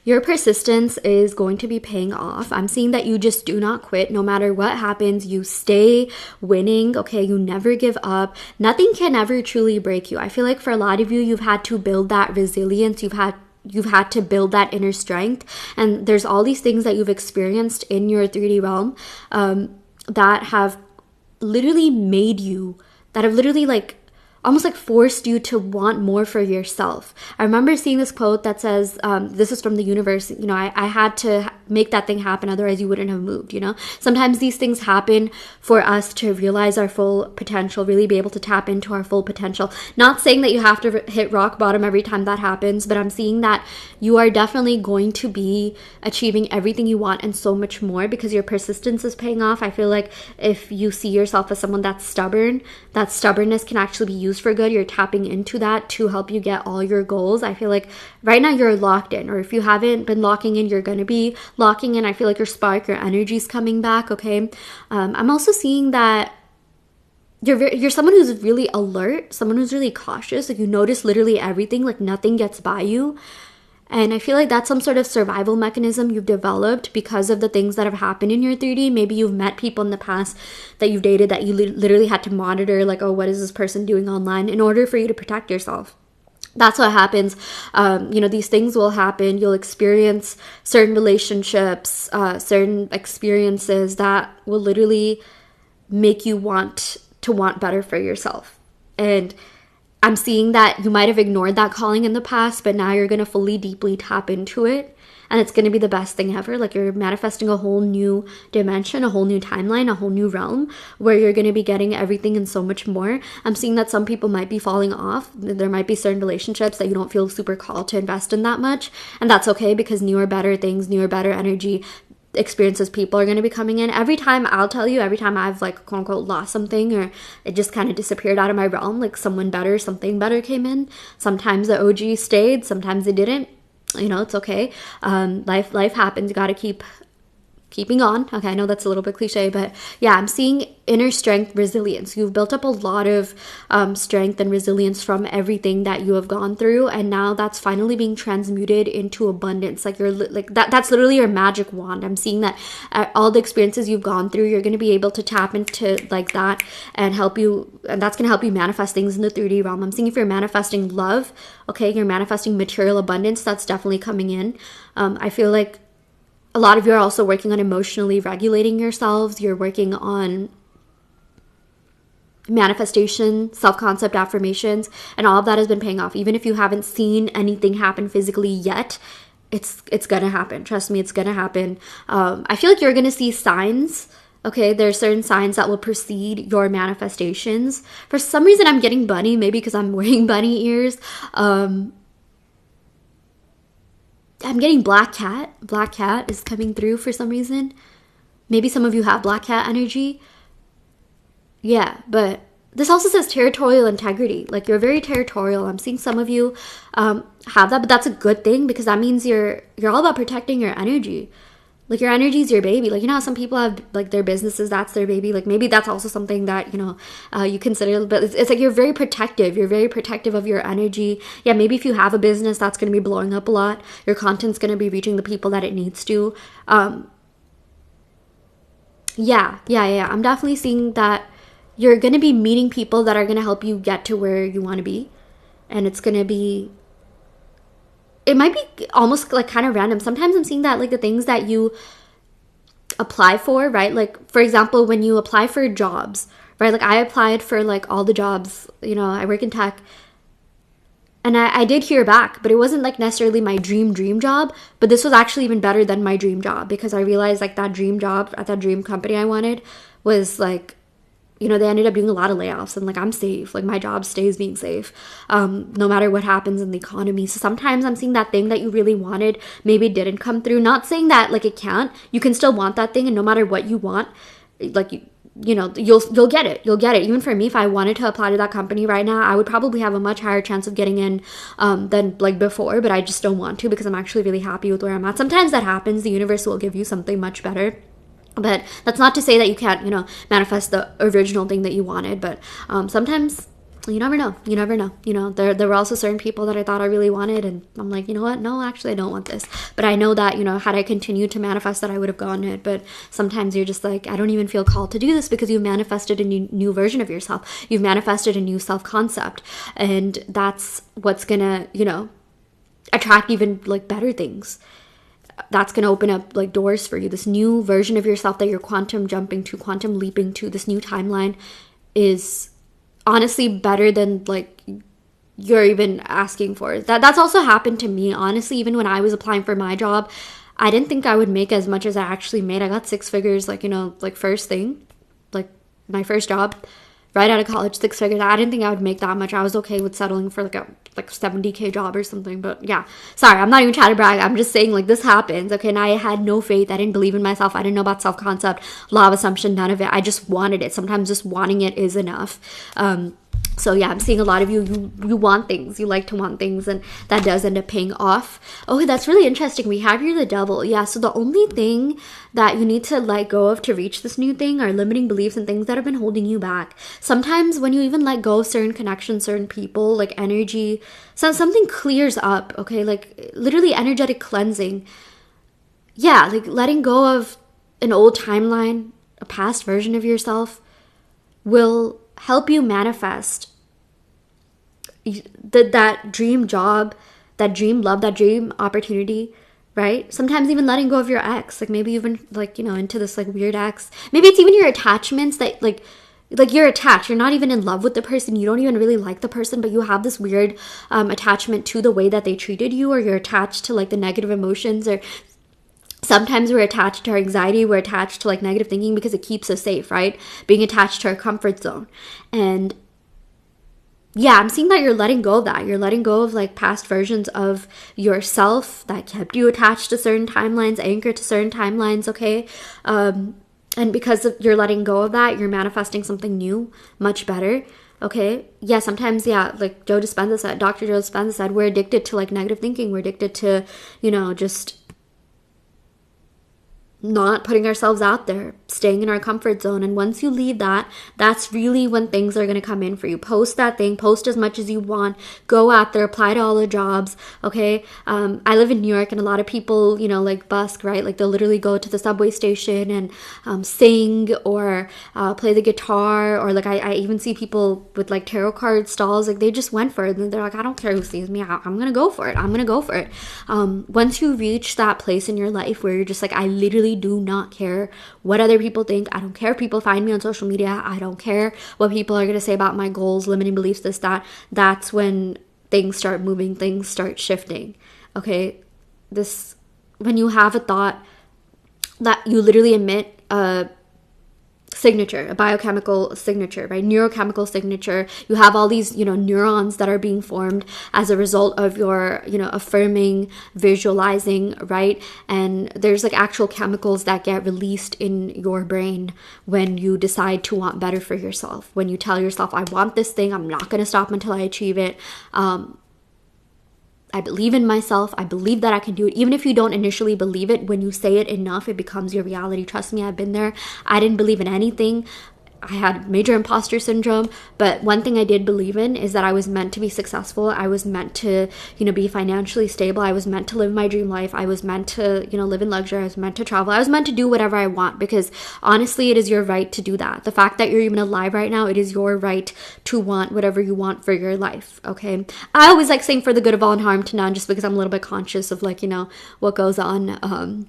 Your persistence is going to be paying off. I'm seeing that you just do not quit. No matter what happens, you stay winning, okay? You never give up. Nothing can ever truly break you. I feel like for a lot of you, you've had to build that resilience. You've had to build that inner strength. And there's all these things that you've experienced in your 3D realm that have literally made you, that have literally like almost like forced you to want more for yourself. I remember seeing this quote that says, this is from the universe, you know, I had to make that thing happen, otherwise you wouldn't have moved, you know? Sometimes these things happen for us to realize our full potential, really be able to tap into our full potential. Not saying that you have to hit rock bottom every time that happens, but I'm seeing that you are definitely going to be achieving everything you want and so much more because your persistence is paying off. I feel like if you see yourself as someone that's stubborn, that stubbornness can actually be used for good. You're tapping into that to help you get all your goals. I feel like right now you're locked in, or if you haven't been locking in, you're going to be locking in. I feel like your spark, your energy is coming back, okay? I'm also seeing that you're someone who's really alert, someone who's really cautious. Like you notice literally everything, like nothing gets by you. And I feel like that's some sort of survival mechanism you've developed because of the things that have happened in your 3D. Maybe you've met people in the past that you've dated that you literally had to monitor, like, oh, what is this person doing online, in order for you to protect yourself. That's what happens. You know, these things will happen. You'll experience certain relationships, certain experiences that will literally make you want better for yourself. And I'm seeing that you might have ignored that calling in the past, but now you're going to fully, deeply tap into it. And it's going to be the best thing ever. Like you're manifesting a whole new dimension, a whole new timeline, a whole new realm where you're going to be getting everything and so much more. I'm seeing that some people might be falling off. There might be certain relationships that you don't feel super called to invest in that much. And that's okay because newer, better things, newer, better energy, experiences, people are going to be coming in. Every time, I'll tell you, every time I've like quote unquote lost something or it just kind of disappeared out of my realm, like something better came in. Sometimes the OG stayed, sometimes they didn't. You know, it's okay. Life happens. You got to keeping on. Okay, I know that's a little bit cliche, but yeah, I'm seeing inner strength, resilience. You've built up a lot of strength and resilience from everything that you have gone through, and now that's finally being transmuted into abundance. Like you're like that's literally your magic wand. I'm seeing that all the experiences you've gone through, you're going to be able to tap into like that and help you, and that's going to help you manifest things in the 3D realm. I'm seeing if you're manifesting love, okay, you're manifesting material abundance, that's definitely coming in. I feel like a lot of you are also working on emotionally regulating yourselves. You're working on manifestation, self-concept affirmations, and all of that has been paying off. Even if you haven't seen anything happen physically yet, it's gonna happen. Trust me, it's gonna happen. I feel like you're gonna see signs. Okay, there's certain signs that will precede your manifestations. For some reason, I'm getting bunny, maybe because I'm wearing bunny ears. I'm getting black cat. Black cat is coming through for some reason. Maybe some of you have black cat energy. Yeah, but this also says territorial integrity. Like you're very territorial. I'm seeing some of you have that, but that's a good thing because that means you're all about protecting your energy. Like your energy is your baby. Like, you know how some people have like their businesses, that's their baby. Like maybe that's also something that, you know, you consider, but it's like you're very protective. You're very protective of your energy. Yeah, maybe if you have a business that's going to be blowing up a lot, your content's going to be reaching the people that it needs to. Yeah. I'm definitely seeing that you're going to be meeting people that are going to help you get to where you want to be. And it's going to be, it might be almost like kind of random. Sometimes I'm seeing that like the things that you apply for, right? Like, for example, when you apply for jobs, right? Like I applied for like all the jobs, you know, I work in tech and I did hear back, but it wasn't like necessarily my dream job, but this was actually even better than my dream job because I realized like that dream job at that dream company I wanted was like, you know, they ended up doing a lot of layoffs and like I'm safe. Like my job stays being safe no matter what happens in the economy. So sometimes I'm seeing that thing that you really wanted maybe it didn't come through. Not saying that like it can't. You can still want that thing, and no matter what you want, like you know, you'll get it. You'll get it. Even for me, if I wanted to apply to that company right now, I would probably have a much higher chance of getting in than like before, but I just don't want to because I'm actually really happy with where I'm at. Sometimes that happens. The universe will give you something much better. But that's not to say that you can't, you know, manifest the original thing that you wanted. But sometimes you never know. You never know. You know, there were also certain people that I thought I really wanted, and I'm like, you know what? No, actually, I don't want this. But I know that, you know, had I continued to manifest that, I would have gotten it. But sometimes you're just like, I don't even feel called to do this because you manifested a new version of yourself. You've manifested a new self-concept. And that's what's gonna, you know, attract even like better things. That's going to open up like doors for you. This new version of yourself that you're quantum jumping to, quantum leaping to, this new timeline is honestly better than like you're even asking for. That's also happened to me, honestly. Even when I was applying for my job, I didn't think I would make as much as I actually made. I got 6 figures, like, you know, like first thing, like my first job right out of college, 6 figures. I didn't think I would make that much. I was okay with settling for like a 70K job or something. But yeah, sorry, I'm not even trying to brag. I'm just saying like this happens. Okay, and I had no faith. I didn't believe in myself. I didn't know about self-concept, law of assumption, none of it. I just wanted it. Sometimes just wanting it is enough. So yeah, I'm seeing a lot of you want things. You like to want things, and that does end up paying off. Okay, that's really interesting. We have here the devil. Yeah, so the only thing that you need to let go of to reach this new thing are limiting beliefs and things that have been holding you back. Sometimes when you even let go of certain connections, certain people, like energy, so something clears up, okay? Like literally energetic cleansing. Yeah, like letting go of an old timeline, a past version of yourself will help you manifest that dream job, that dream love, that dream opportunity, right? Sometimes even letting go of your ex, like maybe you've been like, you know, into this like weird ex. Maybe it's even your attachments that like you're attached. You're not even in love with the person. You don't even really like the person, but you have this weird attachment to the way that they treated you, or you're attached to like the negative emotions, or sometimes we're attached to our anxiety, we're attached to like negative thinking because it keeps us safe, right? Being attached to our comfort zone. And yeah, I'm seeing that you're letting go of that. You're letting go of like past versions of yourself that kept you attached to certain timelines, anchored to certain timelines, okay? And because you're letting go of that, you're manifesting something new, much better. Okay. Yeah. Sometimes, yeah, like Dr. Joe Dispenza said, we're addicted to like negative thinking. We're addicted to, you know, just not putting ourselves out there, staying in our comfort zone. And once you leave that, that's really when things are going to come in for you. Post that thing, post as much as you want, go out there, apply to all the jobs. Okay. I live in New York, and a lot of people, you know, like busk, right? Like they'll literally go to the subway station and sing or play the guitar, or like I even see people with like tarot card stalls, like they just went for it, and they're like, I don't care who sees me, I'm gonna go for it. I'm gonna go for it. Once you reach that place in your life where you're just like, I literally do not care what other people think. I don't care if people find me on social media. I don't care what people are going to say about my goals, limiting beliefs, this, that. That's when things start moving, things start shifting. Okay. When you have a thought that you literally emit a signature, a biochemical signature, right? Neurochemical signature. You have all these, you know, neurons that are being formed as a result of your, you know, affirming, visualizing, right? And there's like actual chemicals that get released in your brain when you decide to want better for yourself. When you tell yourself, I want this thing, I'm not going to stop until I achieve it. I believe in myself. I believe that I can do it. Even if you don't initially believe it, when you say it enough, it becomes your reality. Trust me, I've been there. I didn't believe in anything. I had major imposter syndrome, but one thing I did believe in is that I was meant to be successful. I was meant to, you know, be financially stable. I was meant to live my dream life. I was meant to, you know, live in luxury. I was meant to travel. I was meant to do whatever I want, because honestly, it is your right to do that. The fact that you're even alive right now, it is your right to want whatever you want for your life, okay? I always like saying for the good of all and harm to none, just because I'm a little bit conscious of like, you know, what goes on,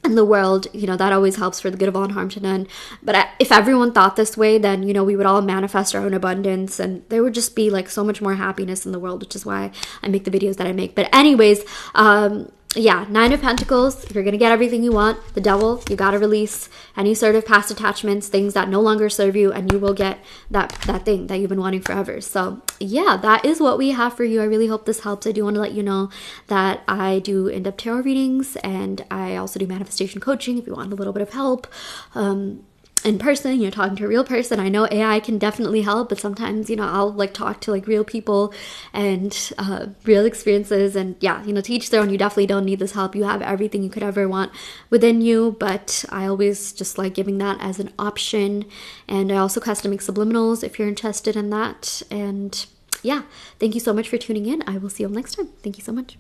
in the world, you know, that always helps for the good of all and harm to none. But if everyone thought this way, then, you know, we would all manifest our own abundance, and there would just be like so much more happiness in the world, which is why I make the videos that I make. But anyways, yeah, 9 of Pentacles, you're going to get everything you want. The Devil, you got to release any sort of past attachments, things that no longer serve you, and you will get that thing that you've been wanting forever. So yeah, that is what we have for you. I really hope this helps. I do want to let you know that I do in-depth tarot readings, and I also do manifestation coaching if you want a little bit of help. in person, you're talking to a real person. I know AI can definitely help, but sometimes, I'll like talk to like real people and real experiences. And yeah, to each their own. You definitely don't need this help. You have everything you could ever want within you, but I always just like giving that as an option. And I also custom make subliminals if you're interested in that. And yeah, thank you so much for tuning in. I will see you all next time. Thank you so much.